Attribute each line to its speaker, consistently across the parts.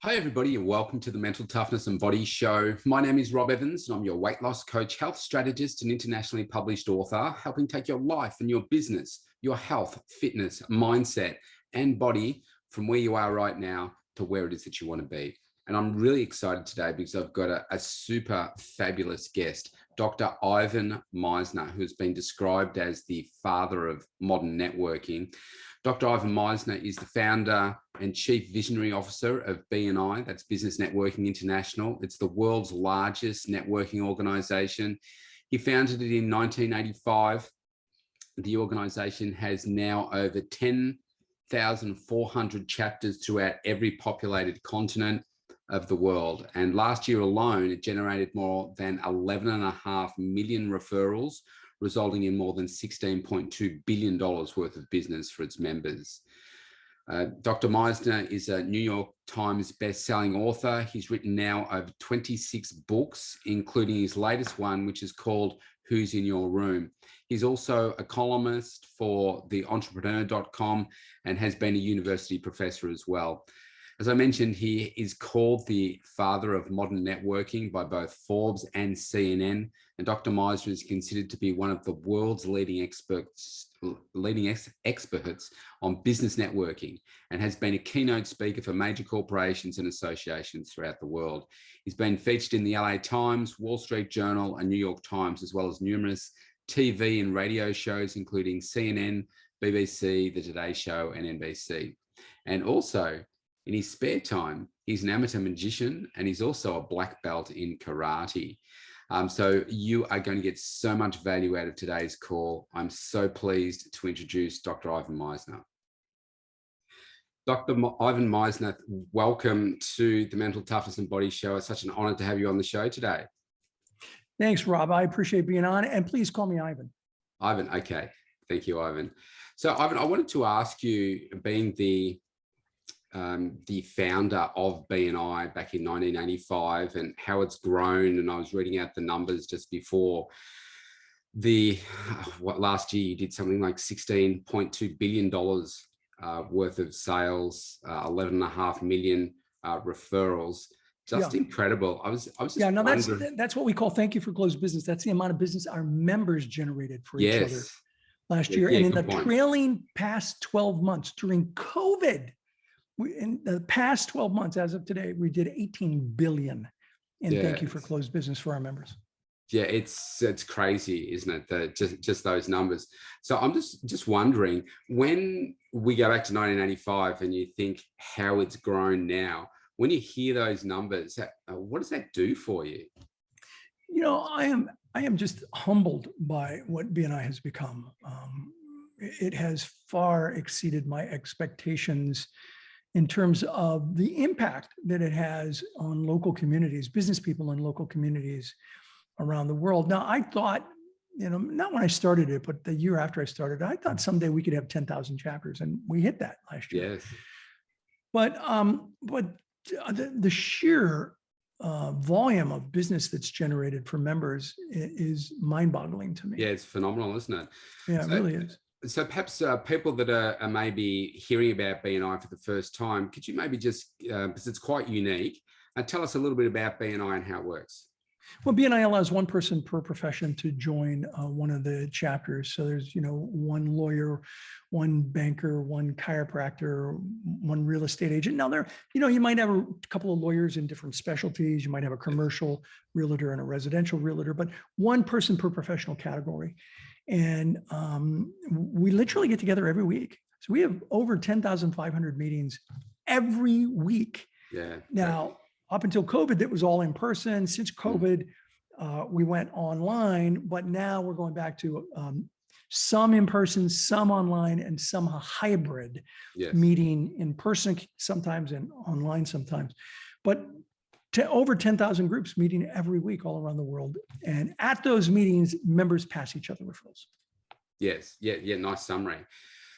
Speaker 1: Hi, everybody, and welcome to the Mental Toughness and Body Show. My name is Rob Evans, and I'm your weight loss coach, health strategist, and internationally published author, helping take your life and your business, your health, fitness, mindset, and body from where you are right now to where it is that you want to be. And I'm really excited today because I've got a super fabulous guest, Dr. Ivan Misner, who has been described as the father of modern networking. Dr. Ivan Misner is the founder and chief visionary officer of BNI, that's Business Networking International. It's the world's largest networking organization. He founded it in 1985. The organization has now over 10,400 chapters throughout every populated continent of the world. And last year alone, it generated more than 11.5 million referrals, resulting in more than $16.2 billion worth of business for its members. Dr. Misner is a New York Times bestselling author. He's written now over 26 books, including his latest one, which is called Who's in Your Room. He's also a columnist for the entrepreneur.com and has been a university professor as well. As I mentioned, he is called the father of modern networking by both Forbes and CNN. And Dr. Misner is considered to be one of the world's leading experts on business networking and has been a keynote speaker for major corporations and associations throughout the world. He's been featured in the LA Times, Wall Street Journal, and New York Times, as well as numerous TV and radio shows, including CNN, BBC, The Today Show, and NBC. And also, in his spare time, he's an amateur magician and he's also a black belt in karate. So you are going to get so much value out of today's call. I'm so pleased to introduce Dr. Ivan Misner. Dr. Ivan Misner, welcome to the Mental Toughness and Body Show. It's such an honor to have you on the show today.
Speaker 2: Thanks, Rob. I appreciate being on, and please call me Ivan.
Speaker 1: Ivan, okay. Thank you, Ivan. So Ivan, I wanted to ask you, being the founder of BNI back in 1985 and how it's grown. And I was reading out the numbers just before last year you did something like $16.2 billion worth of sales, 11.5 million referrals. Just incredible. I was just that's what we call thank you for closed business. That's the amount of business our members generated for each other last year. And in the trailing past 12 months during COVID, in the past 12 months, as of today, we did 18 billion in thank you for closed business for our members. Yeah, it's crazy, isn't it? Just those numbers. So I'm just wondering, when we go back to 1985 and you think how it's grown now, when you hear those numbers, what does that do for you?
Speaker 2: You know, I am just humbled by what BNI has become. It has far exceeded my expectations in terms of the impact that it has on local communities, business people in local communities around the world. Now, I thought, not when I started it, but the year after I started, I thought someday we could have 10,000 chapters, and we hit that last year.
Speaker 1: Yes.
Speaker 2: But the sheer volume of business that's generated for members is mind-boggling to me.
Speaker 1: Yeah, it's phenomenal, isn't it?
Speaker 2: Yeah, it really is.
Speaker 1: So perhaps people that are maybe hearing about BNI for the first time, could you maybe just, because it's quite unique, tell us a little bit about BNI and how it works?
Speaker 2: Well, BNI allows one person per profession to join one of the chapters. So there's, one lawyer, one banker, one chiropractor, one real estate agent. Now you might have a couple of lawyers in different specialties. You might have a commercial realtor and a residential realtor, but one person per professional category. And we literally get together every week. So we have over 10,500 meetings every week.
Speaker 1: Yeah.
Speaker 2: Now, up until COVID, that was all in person. Since COVID, we went online, but now we're going back to some in person, some online, and some hybrid meeting in person sometimes and online sometimes. But to over 10,000 groups meeting every week all around the world. And at those meetings, members pass each other referrals.
Speaker 1: Yes. Yeah. Nice summary.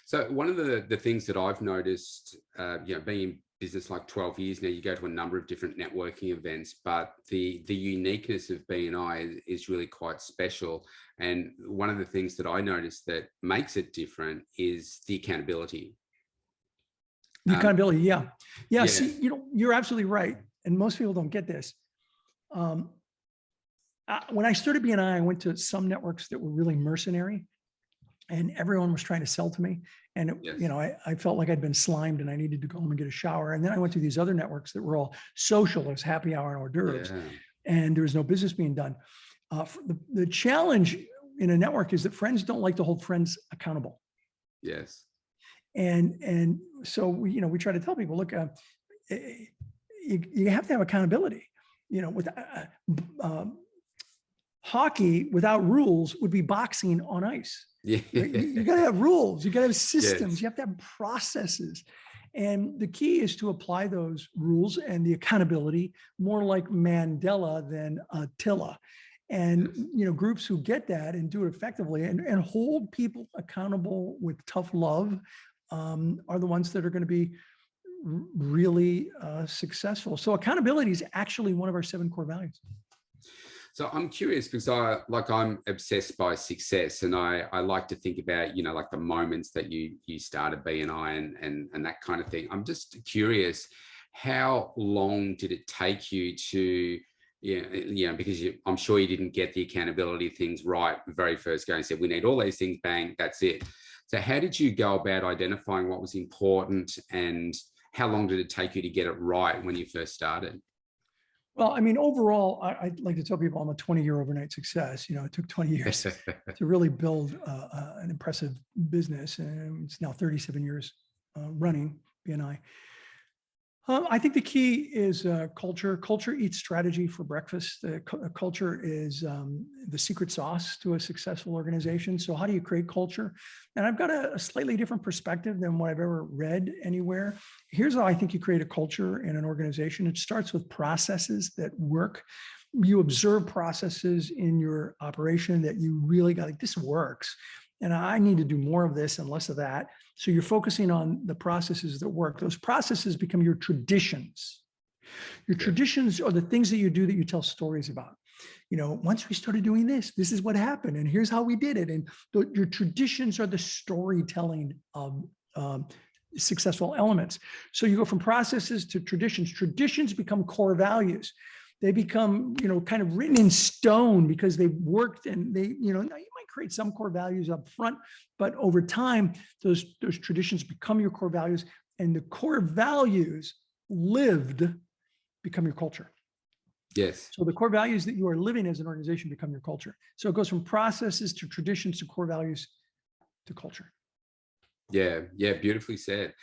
Speaker 1: So one of the things that I've noticed, being in business like 12 years now, you go to a number of different networking events, but the uniqueness of BNI is really quite special. And one of the things that I noticed that makes it different is the accountability.
Speaker 2: The accountability, yeah. Yeah,
Speaker 1: Yeah.
Speaker 2: see, you're absolutely right. And most people don't get this. When I started BNI, I went to some networks that were really mercenary, and everyone was trying to sell to me. And,
Speaker 1: Yes.
Speaker 2: I felt like I'd been slimed and I needed to go home and get a shower. And then I went to these other networks that were all social. It was happy hour and hors d'oeuvres,
Speaker 1: Yeah.
Speaker 2: and there was no business being done. The challenge in a network is that friends don't like to hold friends accountable.
Speaker 1: Yes.
Speaker 2: And so we try to tell people, look, you have to have accountability. With hockey without rules would be boxing on ice.
Speaker 1: Yeah.
Speaker 2: You got to have rules. You got to have systems.
Speaker 1: Yes.
Speaker 2: You have to have processes. And the key is to apply those rules and the accountability more like Mandela than Attila. And,
Speaker 1: Yes.
Speaker 2: Groups who get that and do it effectively and hold people accountable with tough love are the ones that are going to be really successful. So accountability is actually one of our 7 core values.
Speaker 1: So I'm curious because I'm obsessed by success, and I like to think about, like the moments that you started BNI and that kind of thing. I'm just curious, how long did it take you to, because I'm sure you didn't get the accountability things right the very first go and said, we need all these things, bang, that's it. So how did you go about identifying what was important, and how long did it take you to get it right when you first started?
Speaker 2: Well, I mean, overall, I like to tell people I'm a 20-year overnight success. It took 20 years to really build an impressive business. And it's now 37 years running BNI. I think the key is culture. Culture eats strategy for breakfast. Culture is the secret sauce to a successful organization. So how do you create culture? And I've got a slightly different perspective than what I've ever read anywhere. Here's how I think you create a culture in an organization. It starts with processes that work. You observe processes in your operation that you really got, like, this works. And I need to do more of this and less of that. So you're focusing on the processes that work. Those processes become your traditions. Your traditions are the things that you do that you tell stories about. Once we started doing this, this is what happened, and here's how we did it. And your traditions are the storytelling of successful elements. So you go from processes to traditions. Traditions become core values. They become, kind of written in stone because they've worked, and they, now you might create some core values up front, but over time, those traditions become your core values, and the core values lived become your culture.
Speaker 1: Yes.
Speaker 2: So the core values that you are living as an organization become your culture. So it goes from processes to traditions to core values to culture.
Speaker 1: Yeah. Yeah. Beautifully said.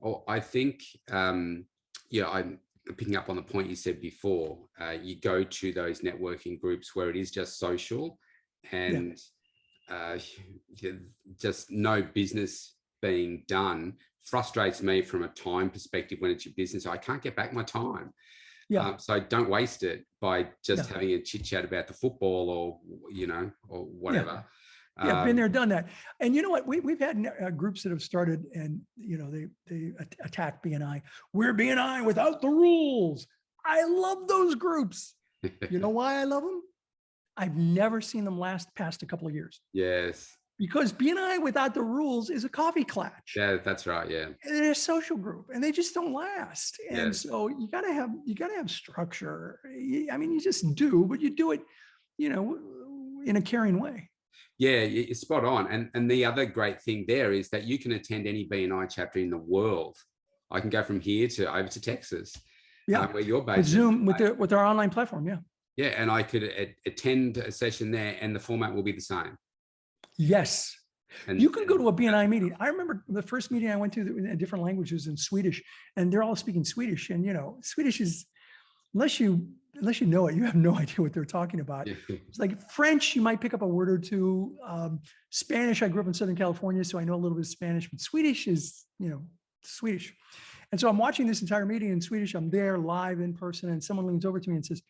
Speaker 1: Oh, I think, I'm picking up on the point you said before. You go to those networking groups where it is just social, and just no business being done frustrates me from a time perspective. When it's your business, I can't get back my time. So don't waste it by just having a chit chat about the football or whatever.
Speaker 2: Been there, done that. And you know what? We've had groups that have started, and they attack BNI. We're BNI without the rules. I love those groups. You know why I love them? I've never seen them last past a couple of years.
Speaker 1: Yes.
Speaker 2: Because BNI without the rules is a coffee klatch.
Speaker 1: Yeah, that's right. Yeah.
Speaker 2: And they're a social group, and they just don't last. And
Speaker 1: Yes.
Speaker 2: so you gotta have structure. I mean, you just do, but you do it, in a caring way.
Speaker 1: Yeah, you're spot on. And the other great thing there is that you can attend any BNI chapter in the world. I can go from here to over to Texas, where you're based.
Speaker 2: With Zoom, with our online platform. Yeah.
Speaker 1: Yeah, and I could attend a session there, and the format will be the same.
Speaker 2: Yes.
Speaker 1: And
Speaker 2: you can go to a BNI meeting. I remember the first meeting I went to in different languages in Swedish, and they're all speaking Swedish. And Swedish is, unless you know it, you have no idea what they're talking about.
Speaker 1: Yeah.
Speaker 2: It's like French, you might pick up a word or two. Spanish, I grew up in Southern California, so I know a little bit of Spanish, but Swedish is, Swedish. And so I'm watching this entire meeting in Swedish. I'm there live in person, and someone leans over to me and says,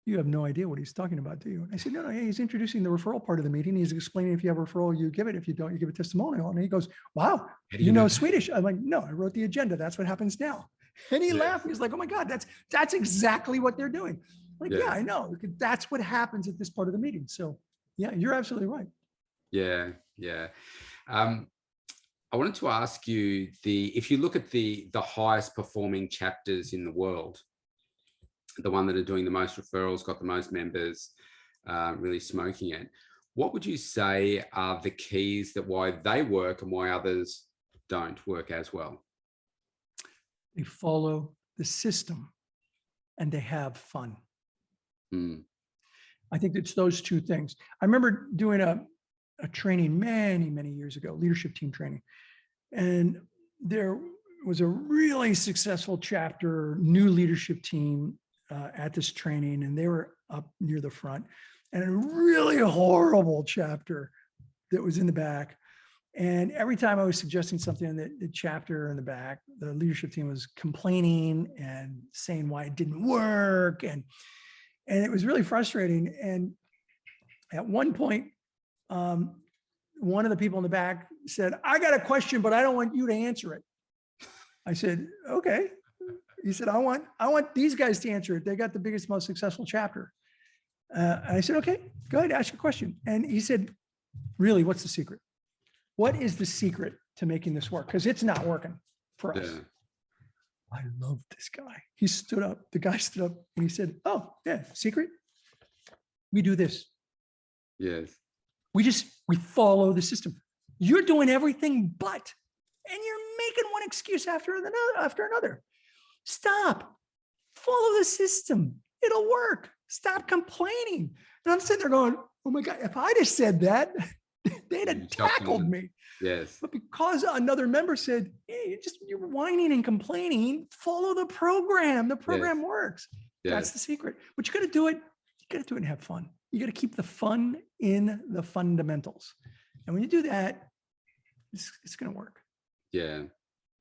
Speaker 2: "You have no idea what he's talking about, do you?" I said, no, he's introducing the referral part of the meeting. He's explaining, if you have a referral, you give it. If you don't, you give a testimonial. And he goes, "Wow, you know Swedish?" I'm like, "No, I wrote the agenda. That's what happens now." And he laughed. He's like, "Oh my God, that's exactly what they're doing." I'm like, yeah, I know. That's what happens at this part of the meeting. So yeah, you're absolutely right.
Speaker 1: Yeah. I wanted to ask you, if you look at the highest performing chapters in the world, the one that are doing the most referrals, got the most members, really smoking it, what would you say are the keys that why they work and why others don't work as well?
Speaker 2: They follow the system and they have fun.
Speaker 1: Mm.
Speaker 2: I think it's those two things. I remember doing a training many years ago, leadership team training. And there was a really successful chapter, new leadership team at this training, and they were up near the front, and a really horrible chapter that was in the back. And every time I was suggesting something in the chapter in the back, the leadership team was complaining and saying why it didn't work. And it was really frustrating. And at one point, one of the people in the back said, "I got a question, but I don't want you to answer it." I said, "Okay." He said, I want these guys to answer it. They got the biggest, most successful chapter. And I said, "Okay, go ahead, ask your question." And he said, "Really, what's the secret? What is the secret to making this work? Because it's not working for us."
Speaker 1: Yeah.
Speaker 2: I love this guy. He stood up, the guy stood up and he said, "Oh yeah, secret? We do this.
Speaker 1: Yes.
Speaker 2: We follow the system. You're doing everything but, and you're making one excuse after another. Stop. Follow the system. It'll work. Stop complaining." And I'm sitting there going, "Oh my God, if I'd have said that, they'd have tackled me."
Speaker 1: Yes.
Speaker 2: But because another member said, "Hey, you're whining and complaining, follow the program. The program works."
Speaker 1: Yes.
Speaker 2: That's the secret. But you got to do it. You got to do it and have fun. You got to keep the fun in the fundamentals. And when you do that, it's going to work.
Speaker 1: Yeah.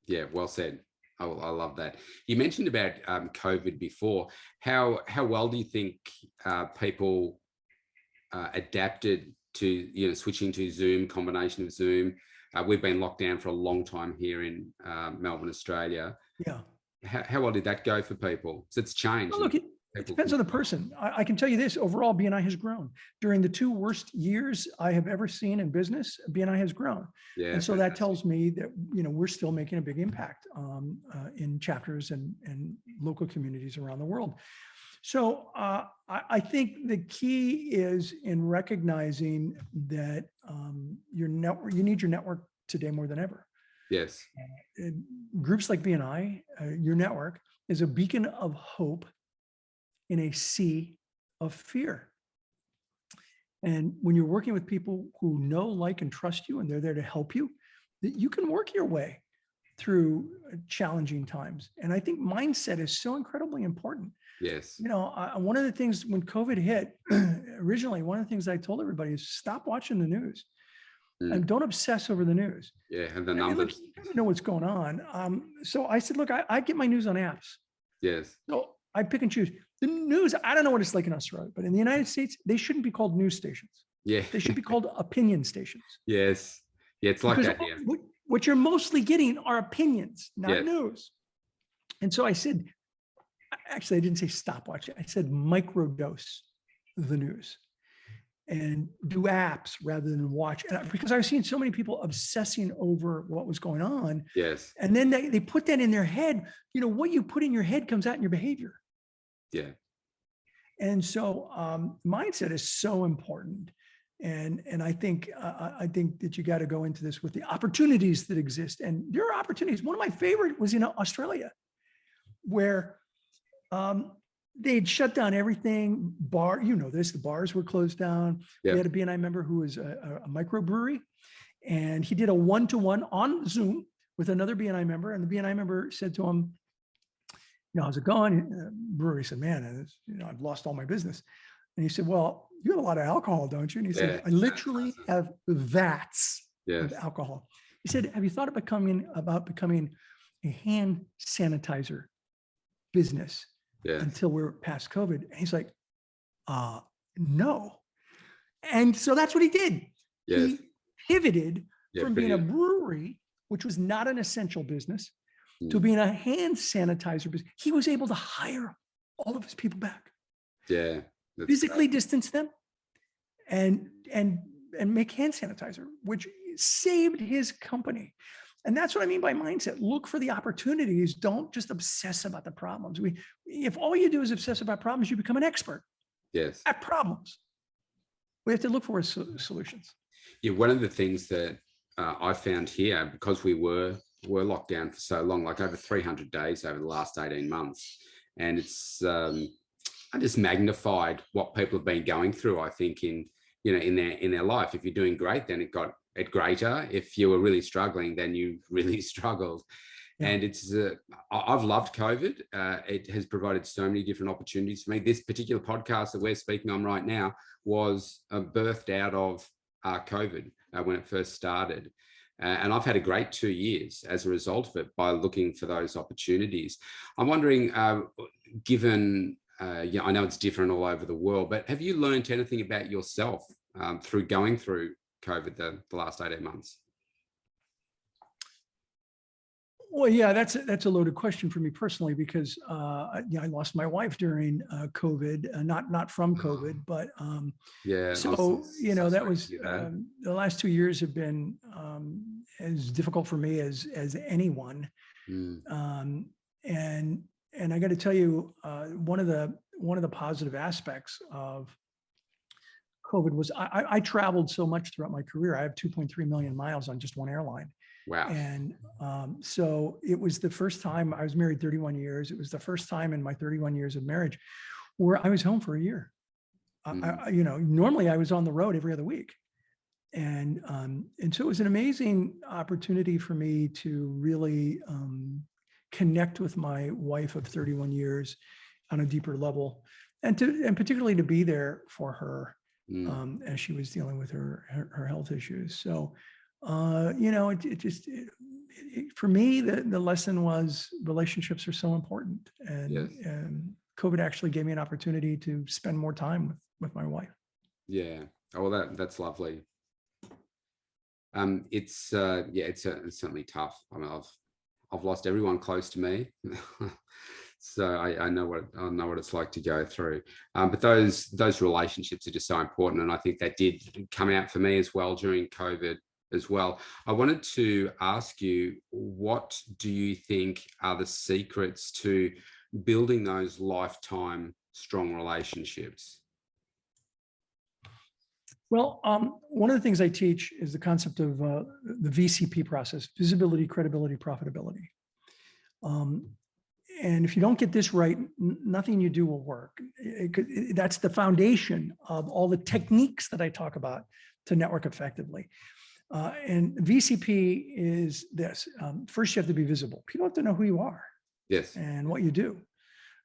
Speaker 1: Yeah. Well said. I love that. You mentioned about COVID before. How well do you think people adapted to switching to Zoom, combination of Zoom? We've been locked down for a long time here in Melbourne, Australia.
Speaker 2: Yeah.
Speaker 1: How well did that go for people? So it's changed.
Speaker 2: Well, look, it depends on the person. I can tell you this, overall, BNI has grown. During the 2 worst years I have ever seen in business, BNI has grown.
Speaker 1: Yeah,
Speaker 2: and so that tells me that, we're still making a big impact in chapters and local communities around the world. So I think the key is in recognizing that you need your network today more than ever.
Speaker 1: Yes.
Speaker 2: Groups like BNI, your network, is a beacon of hope in a sea of fear. And when you're working with people who know, like, and trust you, and they're there to help you, that you can work your way through challenging times. And I think mindset is so incredibly important.
Speaker 1: Yes.
Speaker 2: One of the things when COVID hit, originally, one of the things I told everybody is stop watching the news and don't obsess over the news.
Speaker 1: Yeah, and the numbers.
Speaker 2: You gotta know what's going on. So I said, look, I get my news on apps.
Speaker 1: Yes.
Speaker 2: So I pick and choose. The news, I don't know what it's like in Australia, but in the United States, they shouldn't be called news stations.
Speaker 1: Yeah.
Speaker 2: They should be called opinion stations.
Speaker 1: Yes. Yeah, it's like that here.
Speaker 2: What you're mostly getting are opinions, not news. And so I said, actually, I didn't say stop watching. I said microdose the news and do apps rather than watch. Because I was seeing so many people obsessing over what was going on.
Speaker 1: Yes.
Speaker 2: And then they put that in their head. What you put in your head comes out in your behavior.
Speaker 1: Yeah.
Speaker 2: And so mindset is so important. And I think that you got to go into this with the opportunities that exist. And there are opportunities. One of my favorite was in Australia, where they'd shut down everything. The bars were closed down.
Speaker 1: Yep.
Speaker 2: We had a BNI member who was a microbrewery, and he did a 1-to-1 on Zoom with another BNI member. And the BNI member said to him, "How's it going?" The brewery said, "Man, I've lost all my business." And he said, "Well, you have a lot of alcohol, don't you?" And he said, "I literally have vats of alcohol." He said, "Have you thought about becoming a hand sanitizer business until we're past COVID?" And he's like, "No." And so that's what he did.
Speaker 1: Yes.
Speaker 2: He pivoted from being a brewery, which was not an essential business, to being a hand sanitizer business. He was able to hire all of his people back.
Speaker 1: Yeah.
Speaker 2: Physically distance them and make hand sanitizer, which saved his company. And that's what I mean by mindset. Look for the opportunities. Don't just obsess about the problems. If all you do is obsess about problems, you become an expert
Speaker 1: Yes.
Speaker 2: at problems. We have to look for solutions.
Speaker 1: Yeah, one of the things that I found here, because we were locked down for so long, like over 300 days over the last 18 months, and it's I just magnified what people have been going through. I think in their life. If you're doing great, then it got it greater. If you were really struggling, then you really struggled. Yeah. And it's I've loved COVID. It has provided so many different opportunities for me. This particular podcast that we're speaking on right now was birthed out of COVID when it first started. And I've had a great 2 years as a result of it by looking for those opportunities. I'm wondering, given, yeah, I know it's different all over the world, but have you learned anything about yourself through going through COVID the last 18 months?
Speaker 2: Well, yeah, that's a loaded question for me personally, because I lost my wife during COVID, not from COVID, but
Speaker 1: yeah.
Speaker 2: So that was the last 2 years have been as difficult for me as anyone, and I got to tell you, one of the positive aspects of COVID was I traveled so much throughout my career. I have 2.3 million miles on just one airline.
Speaker 1: Wow.
Speaker 2: And so it was the first time. I was married 31 years. It was the first time in my 31 years of marriage where I was home for a year. Normally I was on the road every other week. And so it was an amazing opportunity for me to really connect with my wife of 31 years on a deeper level, and particularly to be there for her as she was dealing with her health issues. So for me, the lesson was relationships are so important, and COVID actually gave me an opportunity to spend more time with my wife.
Speaker 1: Yeah. Oh, well, that's lovely. It's certainly tough. I mean, I've lost everyone close to me, so I know what it's like to go through. But those relationships are just so important, and I think that did come out for me as well during COVID as well. I wanted to ask you, what do you think are the secrets to building those lifetime strong relationships?
Speaker 2: Well, one of the things I teach is the concept of the VCP process: visibility, credibility, profitability. And if you don't get this right, nothing you do will work. That's the foundation of all the techniques that I talk about to network effectively. And VCP is this. First, you have to be visible. People have to know who you are.
Speaker 1: Yes.
Speaker 2: And what you do.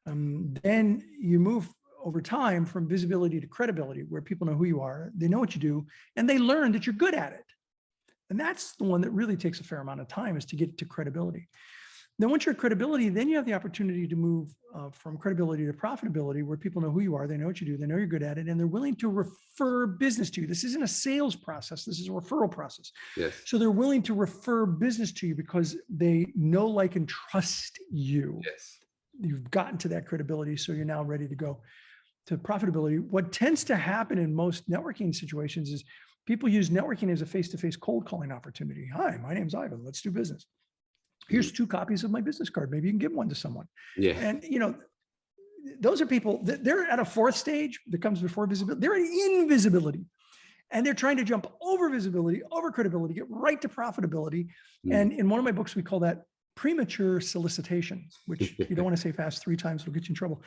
Speaker 2: Then you move over time from visibility to credibility, where people know who you are, they know what you do, and they learn that you're good at it. And that's the one that really takes a fair amount of time, is to get to credibility. Then once you're at credibility, then you have the opportunity to move from credibility to profitability, where people know who you are, they know what you do, they know you're good at it, and they're willing to refer business to you. This isn't a sales process, this is a referral process.
Speaker 1: Yes.
Speaker 2: So they're willing to refer business to you because they know, like, and trust you.
Speaker 1: Yes.
Speaker 2: You've gotten to that credibility, so you're now ready to go to profitability. What tends to happen in most networking situations is people use networking as a face-to-face cold calling opportunity. Hi, my name's Ivan. Let's do business. Here's 2 copies of my business card. Maybe you can give one to someone.
Speaker 1: Yeah.
Speaker 2: And those are people that they're at a 4th stage that comes before visibility. They're in invisibility, and they're trying to jump over visibility, over credibility, get right to profitability. And in one of my books, we call that premature solicitation, which you don't want to say fast 3 times, it'll get you in trouble.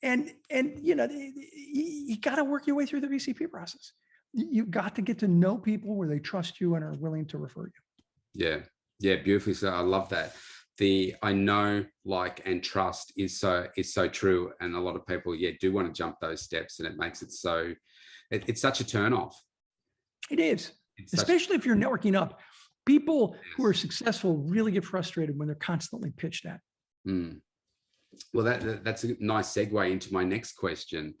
Speaker 2: And you got to work your way through the VCP process. You've got to get to know people where they trust you and are willing to refer you.
Speaker 1: Yeah, beautifully. So I love that. The I know, like, and trust is so true. And a lot of people, do want to jump those steps, and it makes it so, it's such a turn off.
Speaker 2: It is, especially if you're networking up. People who are successful really get frustrated when they're constantly pitched at.
Speaker 1: Well, that's a nice segue into my next question.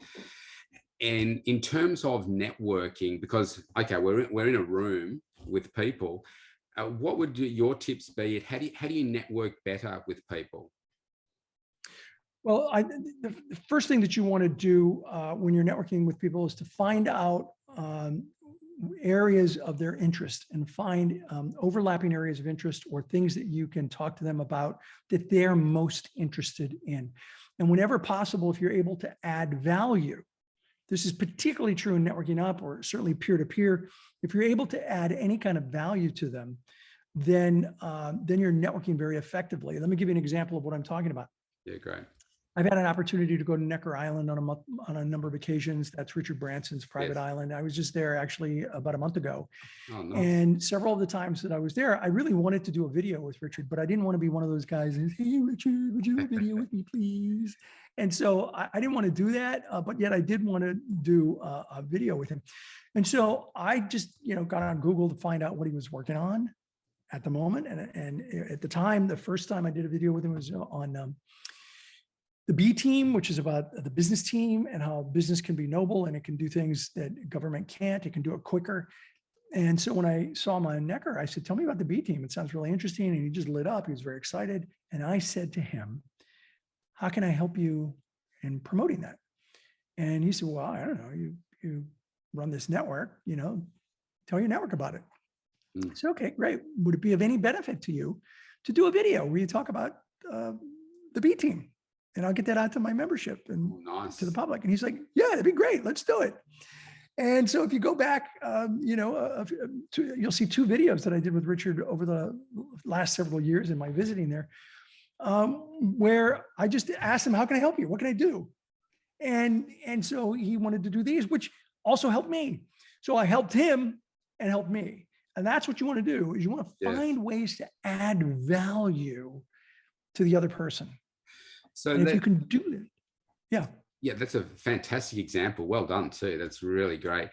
Speaker 1: And in terms of networking, because, okay, we're in a room with people, what would your tips be? How do you network better with people?
Speaker 2: Well, the first thing that you want to do when you're networking with people is to find out areas of their interest and find overlapping areas of interest or things that you can talk to them about that they're most interested in. And whenever possible, if you're able to add value, this is particularly true in networking up or certainly peer-to-peer. If you're able to add any kind of value to them, then you're networking very effectively. Let me give you an example of what I'm talking about.
Speaker 1: Yeah, great.
Speaker 2: I've had an opportunity to go to Necker Island on a number of occasions. That's Richard Branson's private island. I was just there actually about a month ago.
Speaker 1: Oh, nice.
Speaker 2: And several of the times that I was there, I really wanted to do a video with Richard, but I didn't want to be one of those guys who's, hey, Richard, would you do a video with me, please? And so I didn't want to do that, but yet I did want to do a video with him. And so I just, got on Google to find out what he was working on at the moment. And at the time, the first time I did a video with him was on the B team, which is about the business team and how business can be noble and it can do things that government can't. It can do it quicker. And so when I saw him on Necker, I said, tell me about the B team. It sounds really interesting. And he just lit up. He was very excited. And I said to him, how can I help you in promoting that? And he said, well, I don't know. You run this network, tell your network about it. I said, okay, great. Would it be of any benefit to you to do a video where you talk about the B team? And I'll get that out to my membership and to the public. And he's like, yeah, that'd be great. Let's do it. And so if you go back, you'll see 2 videos that I did with Richard over the last several years in my visiting there, where I just asked him, how can I help you? What can I do? And so he wanted to do these, which also helped me. So I helped him and helped me. And that's what you want to do, is you want to find ways to add value to the other person. So if you can do it,
Speaker 1: yeah, that's a fantastic example. Well done too. That's really great.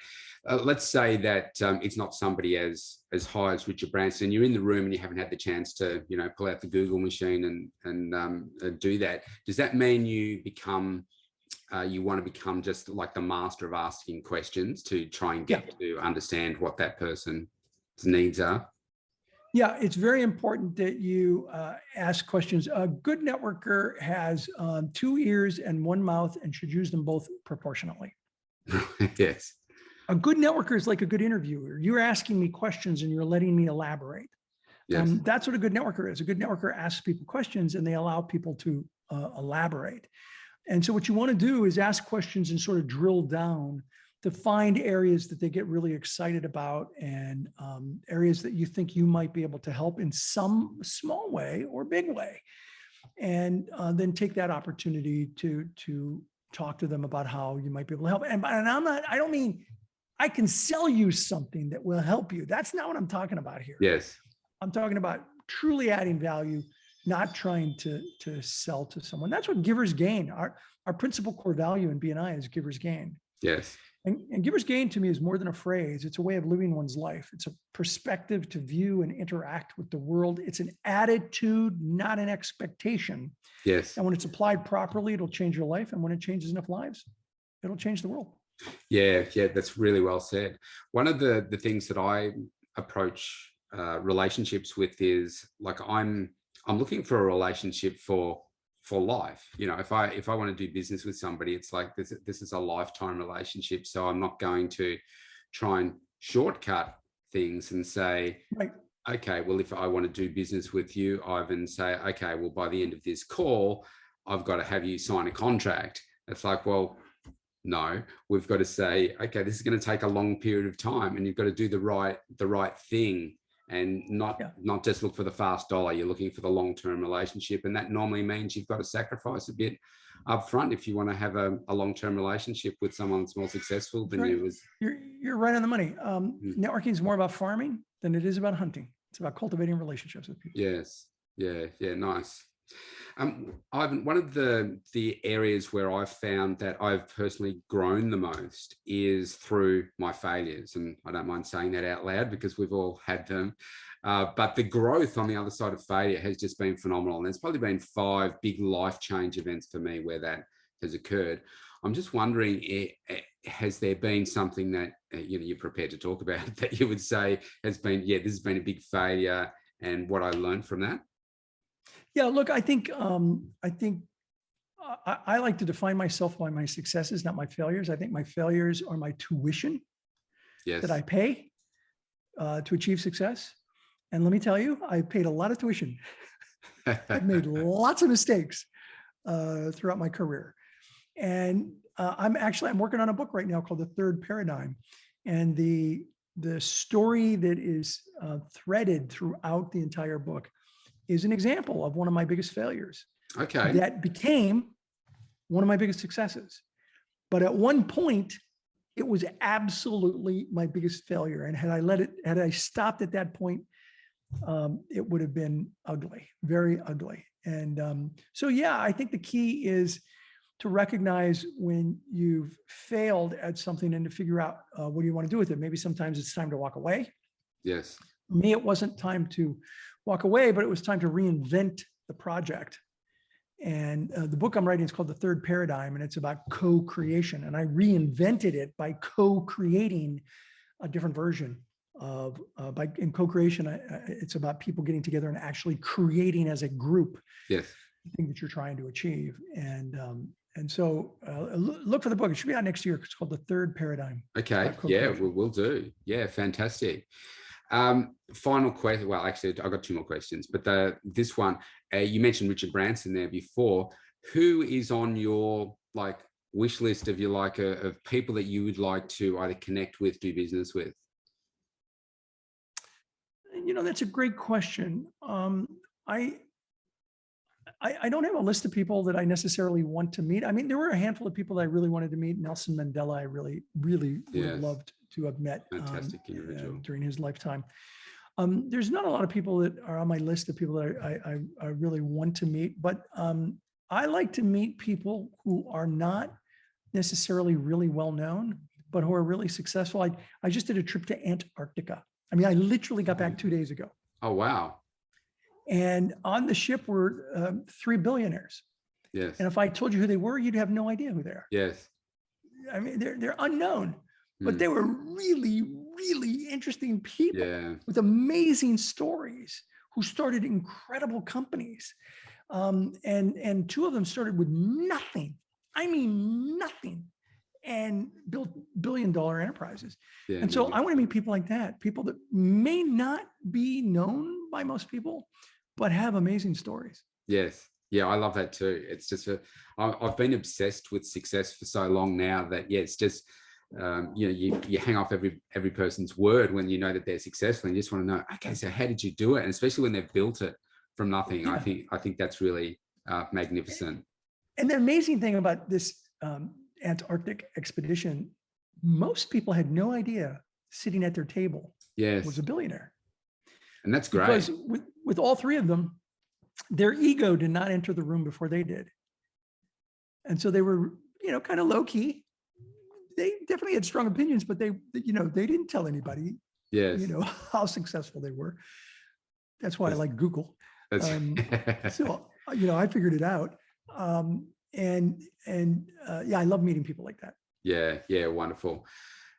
Speaker 1: Let's say that it's not somebody as high as Richard Branson. You're in the room and you haven't had the chance to, pull out the Google machine and do that. Does that mean you become, you want to become just like the master of asking questions to try and get to understand what that person's needs are?
Speaker 2: Yeah, it's very important that you ask questions. A good networker has 2 ears and 1 mouth and should use them both proportionately.
Speaker 1: Yes.
Speaker 2: A good networker is like a good interviewer. You're asking me questions and you're letting me elaborate.
Speaker 1: Yes.
Speaker 2: That's what a good networker is. A good networker asks people questions and they allow people to elaborate. And so what you want to do is ask questions and sort of drill down to find areas that they get really excited about and areas that you think you might be able to help in some small way or big way. And then take that opportunity to talk to them about how you might be able to help. And I don't mean I can sell you something that will help you. That's not what I'm talking about here.
Speaker 1: Yes.
Speaker 2: I'm talking about truly adding value, not trying to sell to someone. That's what givers gain. Our principal core value in BNI is givers gain.
Speaker 1: Yes.
Speaker 2: And giver's gain to me is more than a phrase. It's a way of living one's life. It's a perspective to view and interact with the world. It's an attitude, not an expectation.
Speaker 1: Yes.
Speaker 2: And when it's applied properly, it'll change your life. And when it changes enough lives, it'll change the world.
Speaker 1: Yeah, that's really well said. One of the things that I approach relationships with is like I'm looking for a relationship for life. If I want to do business with somebody, it's like this is a lifetime relationship. So I'm not going to try and shortcut things and say,
Speaker 2: right,
Speaker 1: okay, well, if I want to do business with you, Ivan, say, okay, well, by the end of this call, I've got to have you sign a contract. It's like, well, no, we've got to say, okay, this is going to take a long period of time and you've got to do the right thing. And not just look for the fast dollar. You're looking for the long-term relationship. And that normally means you've got to sacrifice a bit up front if you want to have a long-term relationship with someone that's more successful than you.
Speaker 2: You're right on the money. Networking is more about farming than it is about hunting. It's about cultivating relationships with people.
Speaker 1: Yes. Yeah. Nice. Ivan, one of the areas where I've found that I've personally grown the most is through my failures. And I don't mind saying that out loud because we've all had them. But the growth on the other side of failure has just been phenomenal. And there's probably been 5 big life change events for me where that has occurred. I'm just wondering, has there been something that you're prepared to talk about that you would say has been, this has been a big failure and what I learned from that?
Speaker 2: Yeah, look, I think I like to define myself by my successes, not my failures. I think my failures are my tuition
Speaker 1: Yes.
Speaker 2: that I pay to achieve success. And let me tell you, I paid a lot of tuition. I've made lots of mistakes throughout my career. And I'm working on a book right now called The Third Paradigm. And the story that is threaded throughout the entire book is an example of one of my biggest failures.
Speaker 1: Okay.
Speaker 2: That became one of my biggest successes. But at one point, it was absolutely my biggest failure. And had I stopped at that point, it would have been ugly, very ugly. And so, yeah, I think the key is to recognize when you've failed at something and to figure out what do you want to do with it. Maybe sometimes it's time to walk away.
Speaker 1: Yes.
Speaker 2: For me, it wasn't time to walk away, but it was time to reinvent the project. And the book I'm writing is called The Third Paradigm, and it's about co-creation. And I reinvented it by co-creating a different version of, in co-creation, it's about people getting together and actually creating as a group
Speaker 1: Yes.
Speaker 2: the thing that you're trying to achieve. And so look for the book. It should be out next year. It's called The Third Paradigm.
Speaker 1: Okay. Yeah, we'll do. Yeah, fantastic. Final question. Well, actually, I've got two more questions, but this one, you mentioned Richard Branson there before. Who is on your wish list of of people that you would like to either connect with, do business with?
Speaker 2: That's a great question. I don't have a list of people that I necessarily want to meet. I mean, there were a handful of people that I really wanted to meet. Nelson Mandela, I really would have loved to have met during his lifetime. There's not a lot of people that are on my list of people that I really want to meet, but I like to meet people who are not necessarily really well known, but who are really successful. I just did a trip to Antarctica. I mean, I literally got back 2 days ago.
Speaker 1: Oh, wow.
Speaker 2: And on the ship were 3 billionaires.
Speaker 1: Yes.
Speaker 2: And if I told you who they were, you'd have no idea who they are.
Speaker 1: Yes.
Speaker 2: I mean, they're unknown, but they were really, really interesting people with amazing stories who started incredible companies. And two of them started with nothing. I mean, nothing. And built billion-dollar enterprises. Yeah, and so I want to meet people like that, people that may not be known by most people, but have amazing stories.
Speaker 1: Yes. Yeah, I love that too. It's just I've been obsessed with success for so long now that it's just you hang off every person's word when you know that they're successful, and you just want to know, okay, so how did you do it? And especially when they've built it from nothing. I think that's really magnificent.
Speaker 2: And the amazing thing about this Antarctic expedition, most people had no idea sitting at their table was a billionaire.
Speaker 1: And that's great.
Speaker 2: Because with all three of them, their ego did not enter the room before they did. And so they were, kind of low key. They definitely had strong opinions, but they didn't tell anybody, how successful they were. That's why I like Google. So, I figured it out. I love meeting people like that.
Speaker 1: Yeah, wonderful.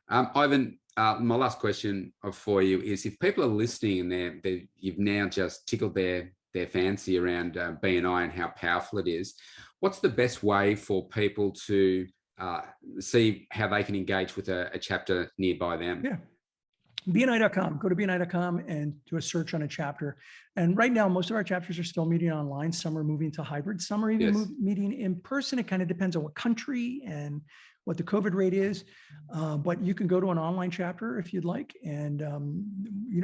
Speaker 1: Ivan, my last question for you is, if people are listening and you've now just tickled their fancy around BNI and how powerful it is, what's the best way for people to see how they can engage with a chapter nearby them?
Speaker 2: Yeah. BNI.com. Go to BNI.com and do a search on a chapter. And right now, most of our chapters are still meeting online. Some are moving to hybrid. Some are even meeting in person. It kind of depends on what country and what the COVID rate is. But you can go to an online chapter if you'd like. And,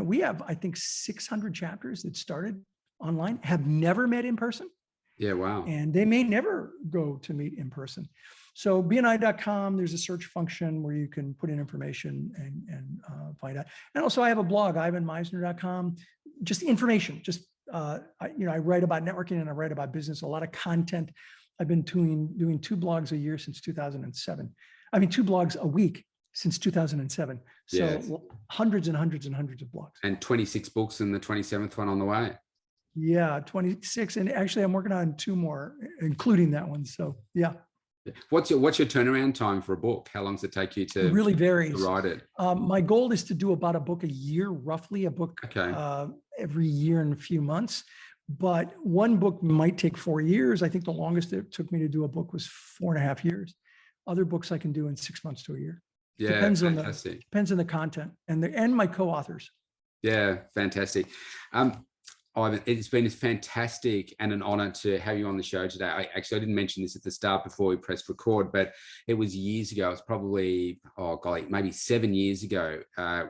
Speaker 2: we have, I think, 600 chapters that started online, have never met in person.
Speaker 1: Yeah, wow.
Speaker 2: And they may never go to meet in person. So BNI.com, there's a search function where you can put in information and find out. And also I have a blog, ivanmisner.com, just information. I write about networking and I write about business, a lot of content. I've been doing 2 blogs a year since 2007. I mean, 2 blogs a week since 2007. So hundreds and hundreds and hundreds of blogs.
Speaker 1: And 26 books and the 27th one on the way.
Speaker 2: Yeah, 26. And actually I'm working on 2 more, including that one. So yeah.
Speaker 1: What's your turnaround time for a book? How long does it take you to?
Speaker 2: It really varies.
Speaker 1: To write it?
Speaker 2: My goal is to do about a book a year, roughly a book every year and a few months. But one book might take 4 years. I think the longest it took me to do a book was 4.5 years. Other books I can do in 6 months to a year.
Speaker 1: Yeah,
Speaker 2: Depends on
Speaker 1: fantastic.
Speaker 2: the content and my co-authors.
Speaker 1: Yeah, fantastic. Ivan, it's been fantastic and an honor to have you on the show today. I didn't mention this at the start before we pressed record, but it was years ago. It was probably, oh golly, maybe 7 years ago.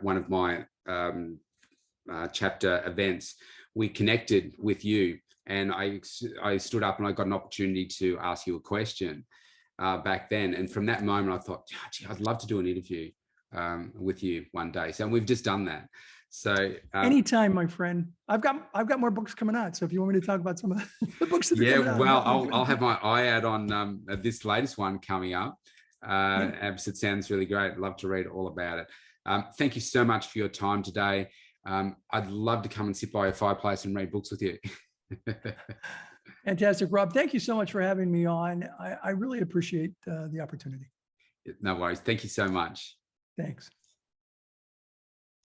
Speaker 1: One of my chapter events, we connected with you, and I stood up and I got an opportunity to ask you a question back then. And from that moment, I thought, gee, I'd love to do an interview with you one day. So we've just done that. So
Speaker 2: anytime, my friend. I've got more books coming out. So if you want me to talk about some of the books that are coming out,
Speaker 1: well, I'll have my eye out on this latest one coming up. It sounds really great. I'd love to read all about it. Thank you so much for your time today. I'd love to come and sit by a fireplace and read books with you.
Speaker 2: Fantastic, Rob. Thank you so much for having me on. I really appreciate the opportunity.
Speaker 1: No worries. Thank you so much.
Speaker 2: Thanks.